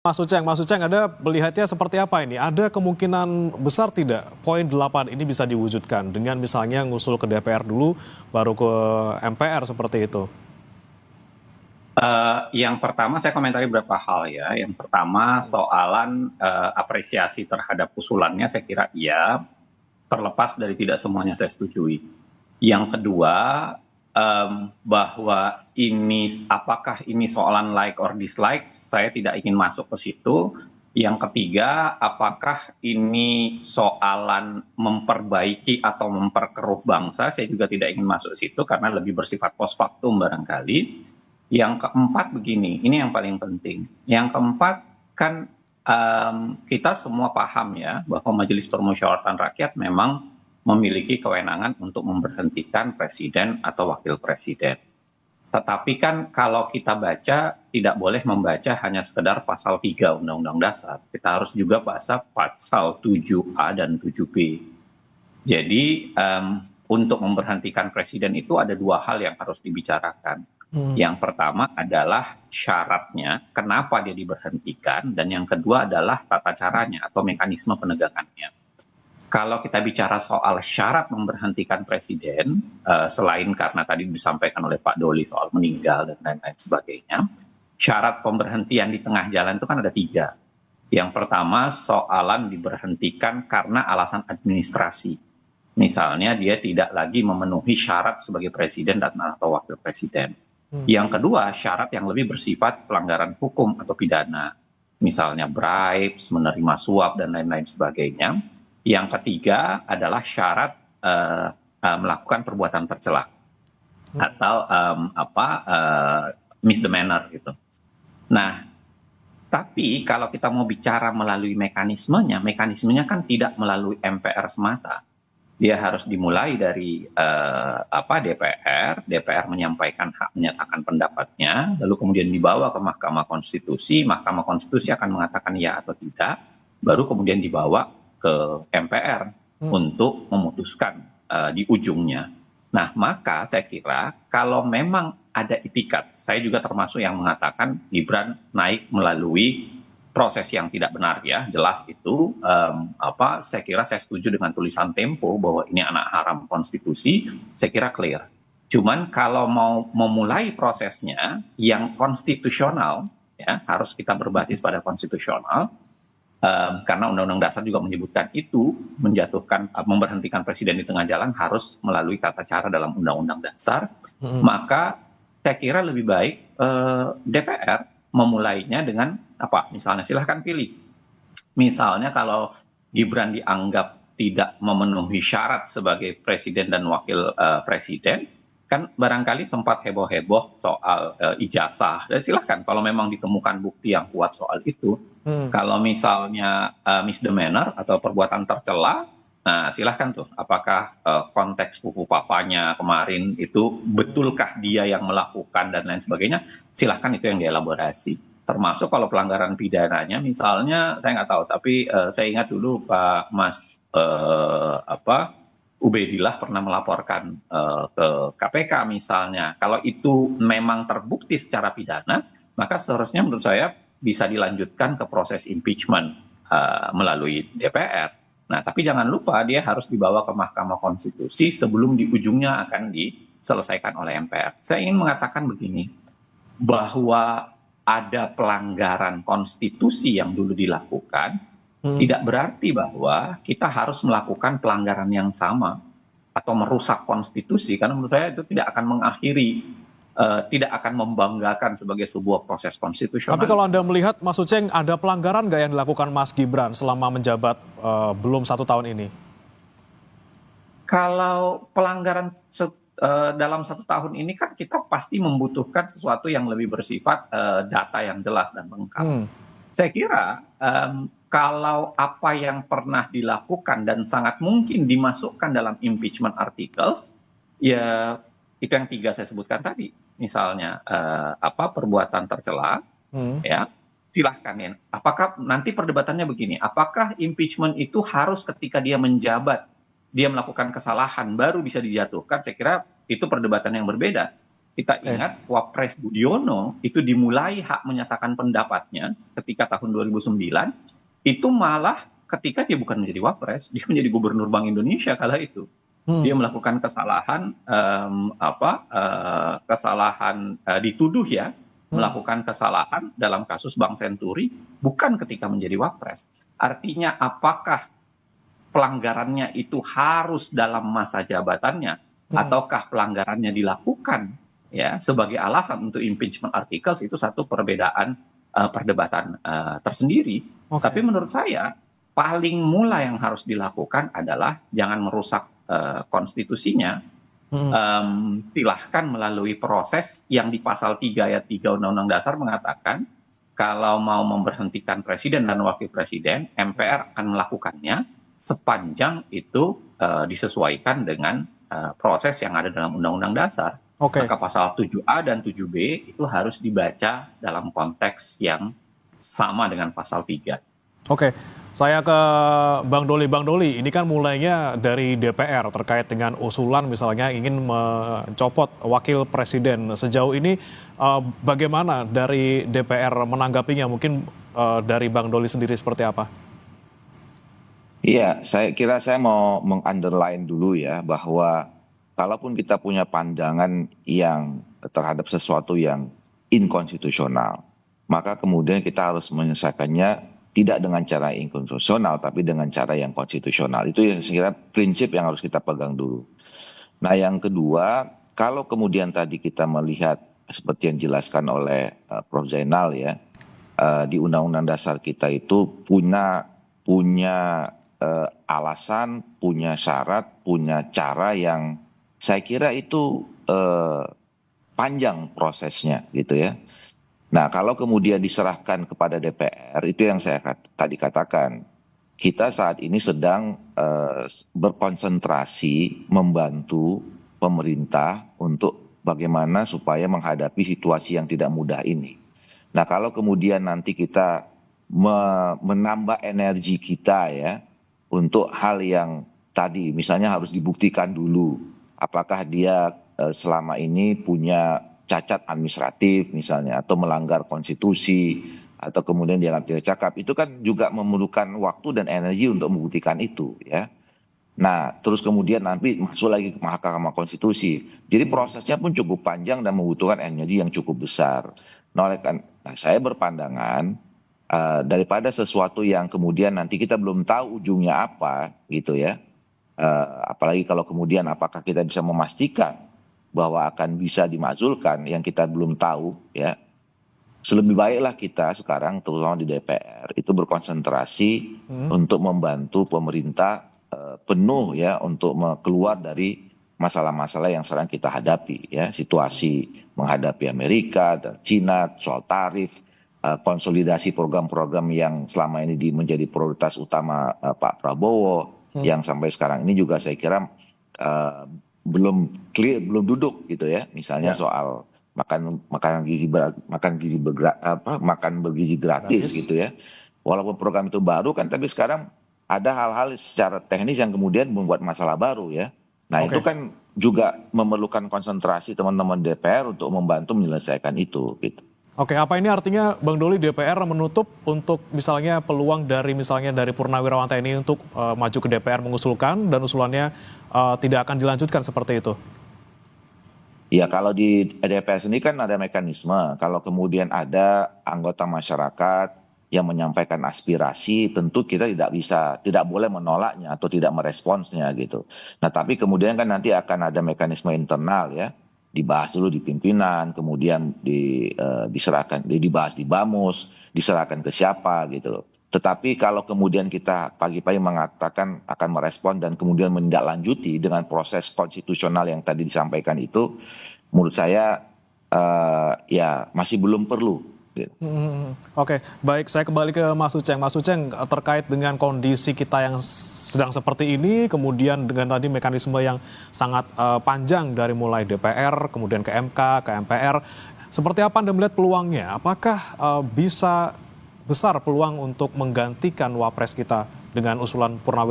Mas Uceng, Anda melihatnya seperti apa ini? Ada kemungkinan besar tidak poin 8 ini bisa diwujudkan dengan misalnya ngusul ke DPR dulu, baru ke MPR seperti itu? Yang pertama saya komentari beberapa hal ya. Yang pertama soalan apresiasi terhadap usulannya saya kira iya, terlepas dari tidak semuanya saya setujui. Yang kedua, bahwa apakah ini soalan like or dislike, saya tidak ingin masuk ke situ. Yang ketiga, apakah ini soalan memperbaiki atau memperkeruh bangsa, saya juga tidak ingin masuk ke situ karena lebih bersifat post factum barangkali. Yang keempat begini, ini yang paling penting. Yang keempat kan kita semua paham ya bahwa Majelis Permusyawaratan Rakyat memang memiliki kewenangan untuk memberhentikan presiden atau wakil presiden. Tetapi kan kalau kita baca, tidak boleh membaca hanya sekedar pasal 3 Undang-Undang Dasar. Kita harus juga baca pasal 7A dan 7B. Jadi untuk memberhentikan presiden itu ada dua hal yang harus dibicarakan. Yang pertama adalah syaratnya, kenapa dia diberhentikan, dan yang kedua adalah tata caranya atau mekanisme penegakannya. Kalau kita bicara soal syarat memberhentikan presiden, selain karena tadi disampaikan oleh Pak Doli soal meninggal dan lain-lain sebagainya, syarat pemberhentian di tengah jalan itu kan ada 3. Yang pertama soalan diberhentikan karena alasan administrasi. Misalnya dia tidak lagi memenuhi syarat sebagai presiden dan atau wakil presiden. Yang kedua, syarat yang lebih bersifat pelanggaran hukum atau pidana. Misalnya bribes, menerima suap, dan lain-lain sebagainya. Yang ketiga adalah syarat melakukan perbuatan tercela atau misdemeanor gitu. Nah, tapi kalau kita mau bicara melalui mekanismenya kan tidak melalui MPR semata. Dia harus dimulai dari DPR menyampaikan hak menyatakan pendapatnya, lalu kemudian dibawa ke Mahkamah Konstitusi akan mengatakan ya atau tidak, baru kemudian dibawa ke MPR untuk memutuskan di ujungnya. Nah, maka saya kira kalau memang ada itikat, saya juga termasuk yang mengatakan Gibran naik melalui proses yang tidak benar ya, jelas itu. Saya kira saya setuju dengan tulisan Tempo bahwa ini anak haram konstitusi, saya kira clear. Cuman kalau mau memulai prosesnya yang konstitusional, ya harus kita berbasis pada konstitusional, karena Undang-Undang Dasar juga menyebutkan itu, memberhentikan presiden di tengah jalan harus melalui tata cara dalam Undang-Undang Dasar, maka saya kira lebih baik DPR memulainya dengan misalnya silahkan pilih. Misalnya kalau Gibran dianggap tidak memenuhi syarat sebagai presiden dan wakil presiden, kan barangkali sempat heboh-heboh soal ijazah. Dan silahkan kalau memang ditemukan bukti yang kuat soal itu. Kalau misalnya misdemeanor atau perbuatan tercela, nah silahkan tuh apakah konteks pupu papanya kemarin itu betulkah dia yang melakukan dan lain sebagainya, silahkan itu yang dielaborasi. Termasuk kalau pelanggaran pidananya misalnya saya nggak tahu, tapi saya ingat dulu Pak Mas Ubedillah pernah melaporkan ke KPK misalnya. Kalau itu memang terbukti secara pidana, maka seharusnya menurut saya bisa dilanjutkan ke proses impeachment melalui DPR. Nah, tapi jangan lupa dia harus dibawa ke Mahkamah Konstitusi sebelum di ujungnya akan diselesaikan oleh MPR. Saya ingin mengatakan begini, bahwa ada pelanggaran konstitusi yang dulu dilakukan, tidak berarti bahwa kita harus melakukan pelanggaran yang sama atau merusak konstitusi, karena menurut saya itu tidak akan mengakhiri, tidak akan membanggakan sebagai sebuah proses konstitusional. Tapi kalau Anda melihat, Mas Uceng, ada pelanggaran nggak yang dilakukan Mas Gibran selama menjabat belum 1 tahun ini? Kalau pelanggaran dalam 1 tahun ini kan kita pasti membutuhkan sesuatu yang lebih bersifat data yang jelas dan lengkap. Saya kira kalau apa yang pernah dilakukan dan sangat mungkin dimasukkan dalam impeachment articles, ya itu yang 3 saya sebutkan tadi. Misalnya perbuatan tercela, ya silahkan ya. Apakah nanti perdebatannya begini? Apakah impeachment itu harus ketika dia menjabat, dia melakukan kesalahan baru bisa dijatuhkan? Saya kira itu perdebatan yang berbeda. Kita ingat Wapres Budiono itu dimulai hak menyatakan pendapatnya ketika tahun 2009, itu malah ketika dia bukan menjadi Wapres, dia menjadi Gubernur Bank Indonesia kala itu. Dia melakukan kesalahan, dituduh ya, melakukan kesalahan dalam kasus Bank Senturi, bukan ketika menjadi Wapres. Artinya apakah pelanggarannya itu harus dalam masa jabatannya, ataukah pelanggarannya dilakukan ya sebagai alasan untuk impeachment articles, itu satu perdebatan tersendiri. Tapi menurut saya paling mula yang harus dilakukan adalah jangan merusak konstitusinya. Silahkan melalui proses yang di pasal 3 ayat 3 Undang-Undang Dasar mengatakan kalau mau memberhentikan presiden dan wakil presiden, MPR akan melakukannya sepanjang itu disesuaikan dengan proses yang ada dalam Undang-Undang Dasar. Maka pasal 7A dan 7B itu harus dibaca dalam konteks yang sama dengan pasal 3. Oke, saya ke Bang Doli. Bang Doli, ini kan mulainya dari DPR terkait dengan usulan misalnya ingin mencopot wakil presiden. Sejauh ini bagaimana dari DPR menanggapinya? Mungkin dari Bang Doli sendiri seperti apa? Iya, saya kira saya mau meng-underline dulu ya, bahwa kalaupun kita punya pandangan yang terhadap sesuatu yang inkonstitusional, maka kemudian kita harus menyelesaikannya tidak dengan cara inkonstitusional, tapi dengan cara yang konstitusional. Itu yang saya kira prinsip yang harus kita pegang dulu. Nah, yang kedua, kalau kemudian tadi kita melihat seperti yang dijelaskan oleh Prof. Zainal ya, di Undang-Undang Dasar kita itu punya alasan, punya syarat, punya cara yang saya kira itu panjang prosesnya gitu ya. Nah, kalau kemudian diserahkan kepada DPR, itu yang saya tadi katakan. Kita saat ini sedang berkonsentrasi membantu pemerintah untuk bagaimana supaya menghadapi situasi yang tidak mudah ini. Nah, kalau kemudian nanti kita menambah energi kita ya untuk hal yang tadi misalnya harus dibuktikan dulu apakah dia selama ini punya cacat administratif misalnya atau melanggar konstitusi atau kemudian dianggap tidak cakap, itu kan juga memerlukan waktu dan energi untuk membuktikan itu ya. Nah, terus kemudian nanti masuk lagi ke Mahkamah Konstitusi. Jadi prosesnya pun cukup panjang dan membutuhkan energi yang cukup besar. Nah, saya berpandangan daripada sesuatu yang kemudian nanti kita belum tahu ujungnya apa gitu ya. Apalagi kalau kemudian apakah kita bisa memastikan bahwa akan bisa dimakzulkan yang kita belum tahu ya. Selebih baiklah kita sekarang terutama di DPR itu berkonsentrasi untuk membantu pemerintah penuh ya untuk keluar dari masalah-masalah yang sekarang kita hadapi ya, situasi menghadapi Amerika dan Cina soal tarif, konsolidasi program-program yang selama ini menjadi prioritas utama Pak Prabowo yang sampai sekarang ini juga saya kira belum clear, belum duduk gitu ya, misalnya soal makan bergizi gratis gitu ya. Walaupun program itu baru kan, tapi sekarang ada hal-hal secara teknis yang kemudian membuat masalah baru ya. Nah, itu kan juga memerlukan konsentrasi teman-teman DPR untuk membantu menyelesaikan itu gitu. Oke, apa ini artinya Bang Doli DPR menutup untuk misalnya peluang dari Purnawirawan TNI untuk maju ke DPR mengusulkan dan usulannya tidak akan dilanjutkan seperti itu? Ya, kalau di DPR sendiri kan ada mekanisme. Kalau kemudian ada anggota masyarakat yang menyampaikan aspirasi, tentu kita tidak boleh menolaknya atau tidak meresponsnya gitu. Nah, tapi kemudian kan nanti akan ada mekanisme internal ya, dibahas dulu di pimpinan, kemudian dibahas di Bamus, diserahkan ke siapa gitu. Tetapi kalau kemudian kita pagi-pagi mengatakan akan merespon dan kemudian menindaklanjuti dengan proses konstitusional yang tadi disampaikan itu, menurut saya ya masih belum perlu. Oke, baik, saya kembali ke Mas Uceng. Mas Uceng, terkait dengan kondisi kita yang sedang seperti ini, kemudian dengan tadi mekanisme yang sangat panjang dari mulai DPR, kemudian ke MK, ke MPR, seperti apa Anda melihat peluangnya? Apakah bisa besar peluang untuk menggantikan Wapres kita dengan usulan Purnawirawan?